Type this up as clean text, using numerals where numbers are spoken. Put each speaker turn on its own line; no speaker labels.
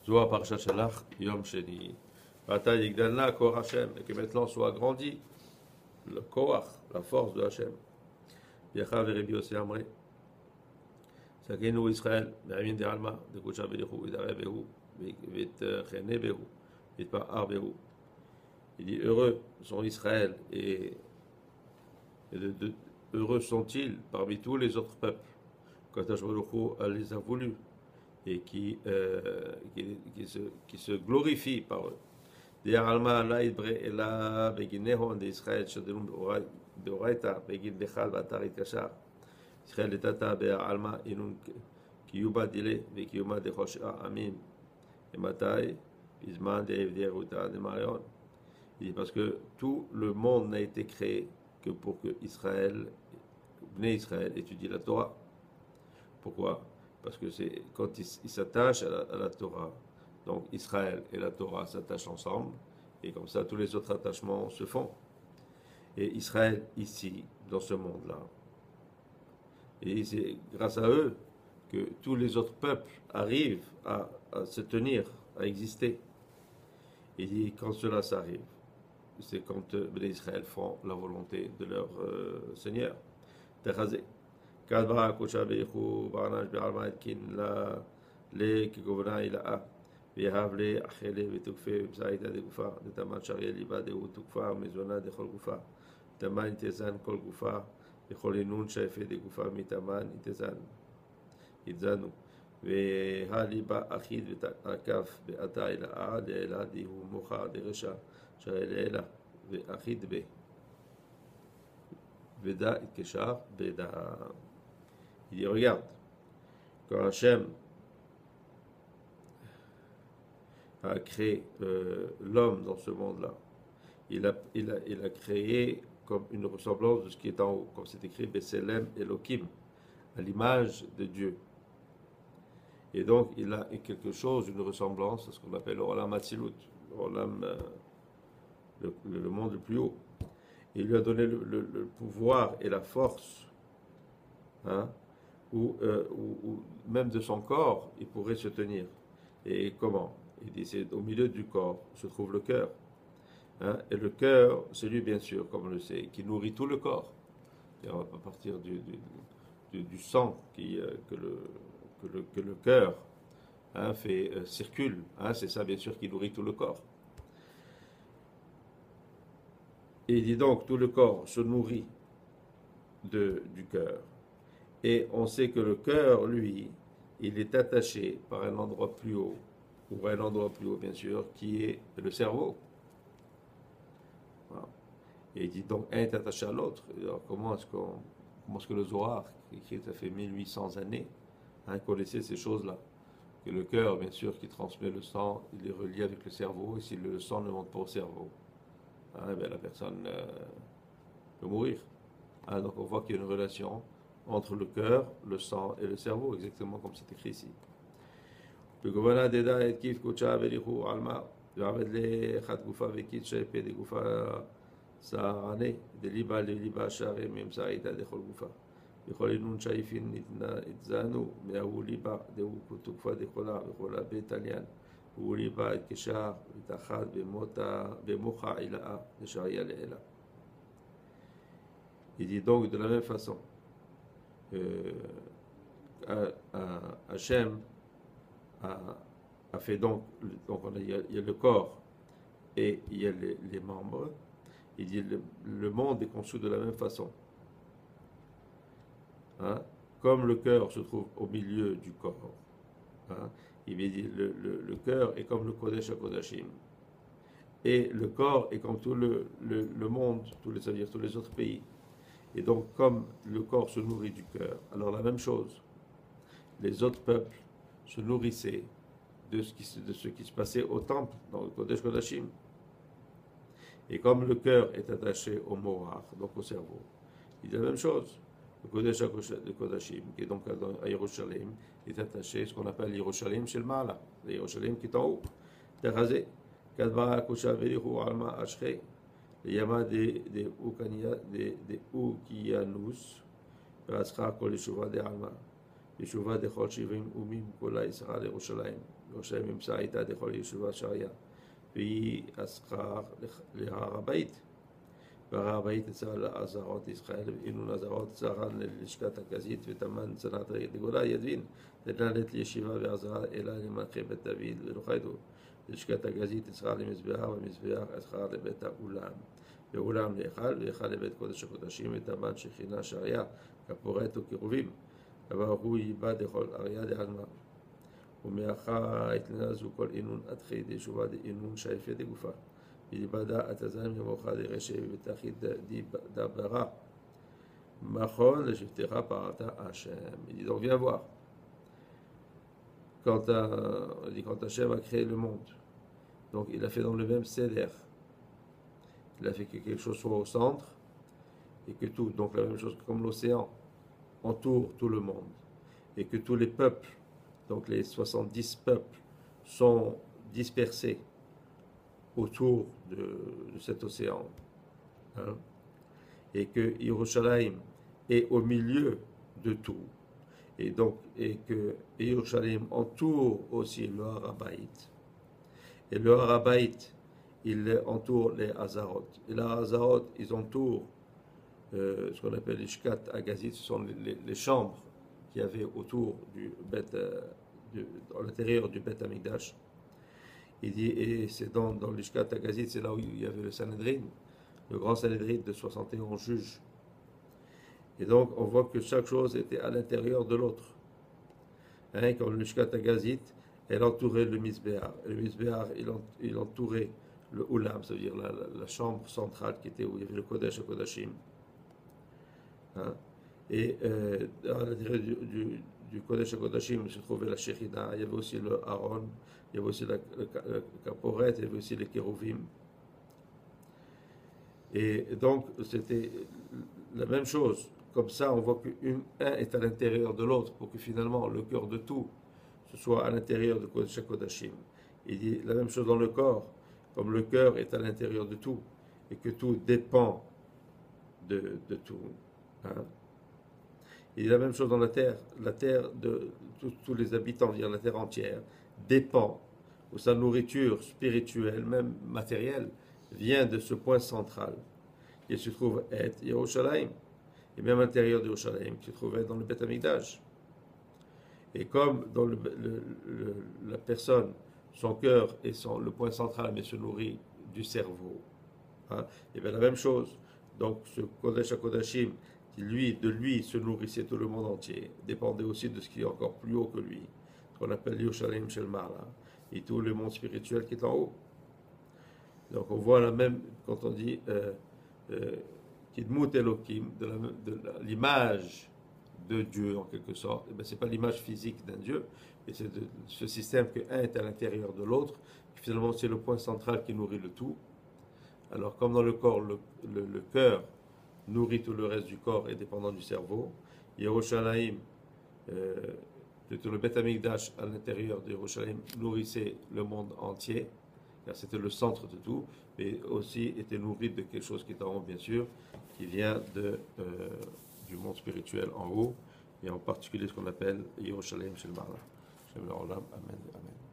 Zohar Parashat Shalach, Yom Sheni. Vata Yigdalna Kor Hashem, et que maintenant soit agrandi le Koach, la force de Hashem. Yacha Verebi Ose Amre. Sakenu Israël, Me'amin de Alma, de Kucha Behu, Vidare Behu, Vit Chene Behu, Vit Pa'ar Behu. Il dit heureux sont Israël et heureux sont-ils parmi tous les autres peuples quand Hashbaruch les a voulus et qui se glorifient par eux. Alma Laïbre et la Beginehon d'Israël, Shadelum Beoraita, Begin Dechal Batarit Kachar. Israël et Tata Be'ar Alma Inun Kiyuba Dile, Bekiyuma de Chosha Amin, et Matai, Isman de Evderuta de Marion. Il dit parce que tout le monde n'a été créé que pour que Israël, Bnei Israël, étudie la Torah. Pourquoi? Parce que c'est quand ils s'attachent à la Torah, donc Israël et la Torah s'attachent ensemble, et comme ça tous les autres attachements se font. Et Israël ici, dans ce monde-là, et c'est grâce à eux que tous les autres peuples arrivent à se tenir, à exister. Et dit quand cela s'arrive, c'est quand les Israël font la volonté de leur Seigneur. Techazé. Kadva Kocha Beichu Barnaj Be'alma Etkin la le Kigovna Ila'a Vehavle Achele Vetukfe Bzaïta de Gufa de Taman Sharia Liba de Utukfa Mezona de Chol Gufa Taman Itezan Kol Gufa Becholinun Shaife de Gufa Mitaman Itezan Itzanu Vehaliba Achid Akaf Beata Ila'a de Ela Dihu Mocha de Resha Shaila Ve'achid Be Veda Itkeshar Veda. Il dit regarde, quand Hachem a créé l'homme dans ce monde-là, il a créé comme une ressemblance de ce qui est en haut, comme c'est écrit Beselem Elohim, à l'image de Dieu. Et donc il a quelque chose, une ressemblance à ce qu'on appelle Olam Atzilut, le monde le plus haut. Il lui a donné le pouvoir et la force, hein, ou même de son corps, il pourrait se tenir. Et comment? Il dit c'est au milieu du corps se trouve le cœur. Hein, et le cœur, c'est lui bien sûr, comme on le sait, qui nourrit tout le corps. Et à partir du sang que le cœur, hein, circule, hein, c'est ça bien sûr qui nourrit tout le corps. Et il dit donc, tout le corps se nourrit du cœur. Et on sait que le cœur, lui, il est attaché par un endroit plus haut, ou un endroit plus haut, bien sûr, qui est le cerveau. Voilà. Et il dit donc, un est attaché à l'autre. Alors, comment est-ce que le Zohar, écrit ça fait 1800 années, hein, connaissait ces choses-là? Que le cœur, bien sûr, qui transmet le sang, il est relié avec le cerveau, et si le sang ne monte pas au cerveau, hein, ben la personne peut mourir. Hein, donc on voit qu'il y a une relation entre le cœur, le sang et le cerveau, exactement comme c'est écrit ici. Il dit donc de la même façon, Hachem a fait donc il y a le corps et il y a les membres. Il dit le monde est conçu de la même façon. Hein? Comme le cœur se trouve au milieu du corps, hein? Il dit le cœur est comme le Kodesh HaKodashim. Et le corps est comme tout le monde, c'est-à-dire tous les autres pays. Et donc, comme le corps se nourrit du cœur, alors la même chose, les autres peuples se nourrissaient de ce qui se passait au temple, dans le Kodesh Kodashim. Et comme le cœur est attaché au Morar, donc au cerveau, il dit la même chose. Le Kodesh Kodashim, qui est donc à Yerushalayim, est attaché à ce qu'on appelle Yerushalayim Shel Ma'ala, Yerushalayim qui est en haut. Terrazé, Kadva Kosha Velihu Alma Ashre, le Yama de Ukiyanus, Rascha Kol Yeshuva de Alma. ישובה דכל שבעים אומים כולה ישרה לירושלים. ירושלים ימצא איתה דכל ישובה שריה. והיא השכר להר הבית. והר הבית אצל הזרות ישראל, ואינון הזרות צרה ללשכת הגזית ותמן צנת דגולה ידבין. תדלת לישיבה והזרה אלא למלכי בית דוד ולא חיידו. לשכת הגזית אצרה למזבח ומזבח אצרה לבית האולם. ואולם להיכל והיכל לבית קודש הקודשים ותמן שכינה שריה כפורת וקירובים. אבל הוא ייבא דכל אריה דעלמא. ומאחר התנזו כל אינון עד חי דשובה דאינון שייפה דגופה. ולבדה התזם ימוך דרשע ותחית דברה. מכון לשבתך פרעת השם. Donc viens voir. Quand Hachem a créé le monde, donc il a fait dans le même seder. Il a fait que quelque chose soit au centre et que tout, donc la même chose comme l'océan, entoure tout le monde. Et que tous les peuples, donc les 70 peuples, sont dispersés autour de cet océan. Hein? Et que Yerushalayim est au milieu de tout. Et donc, et que Yerushalayim entoure aussi le Harabaït. Et le Harabaït, il entoure les Hazarot. Et les Hazarot, ils entourent ce qu'on appelle les Shkat Agazit, ce sont les chambres qu'il y avait autour du dans l'intérieur du Beth Amikdash. Il dit, et c'est dans le Shkat Agazit, c'est là où il y avait le Sanhedrin, le grand Sanhedrin de 71 juges. Et donc, on voit que chaque chose était à l'intérieur de l'autre. Hein, comme le Shkat Agazit, elle entourait le Mizbear. Le Mizbear, il entourait le Ulam, c'est-à-dire la chambre centrale qui était où il y avait le Kodesh et Kodashim. Hein? Et à l'intérieur du Kodesh et Kodashim se trouvait la Shechina, il y avait aussi le Aaron, il y avait aussi le Kaporet, il y avait aussi les Kérouvim. Et donc, c'était la même chose. Comme ça, on voit qu'un est à l'intérieur de l'autre pour que finalement le cœur de tout ce soit à l'intérieur de Kodesh Kodashim. Il dit la même chose dans le corps, comme le cœur est à l'intérieur de tout et que tout dépend de tout. Hein? Il dit la même chose dans la terre de tous les habitants, dire la terre entière, dépend, ou sa nourriture spirituelle, même matérielle, vient de ce point central. Il se trouve être Yerushalayim, et même à l'intérieur de Yerushalayim, qui se trouvait dans le Beth Amikdash. Et comme dans la personne, son cœur est le point central, mais se nourrit du cerveau, hein, et bien la même chose. Donc ce Kodesh HaKodashim, qui de lui se nourrissait tout le monde entier, dépendait aussi de ce qui est encore plus haut que lui, ce qu'on appelle Yerushalayim Shel Ma'ala, et tout le monde spirituel qui est en haut. Donc on voit la même, quand on dit Kidmut Elokim, de l'image de Dieu en quelque sorte, ce n'est pas l'image physique d'un Dieu, mais c'est ce système que un est à l'intérieur de l'autre, finalement c'est le point central qui nourrit le tout. Alors comme dans le corps, le cœur nourrit tout le reste du corps et dépendant du cerveau, Yerushalayim, plutôt le Beth Amikdash à l'intérieur de Yerushalayim nourrissait le monde entier, car c'était le centre de tout, mais aussi était nourri de quelque chose qui est en haut, bien sûr, qui vient du monde spirituel en haut, et en particulier ce qu'on appelle Yerushalayim Shel Ma'ala. Shem L'Olam, Amen, Amen.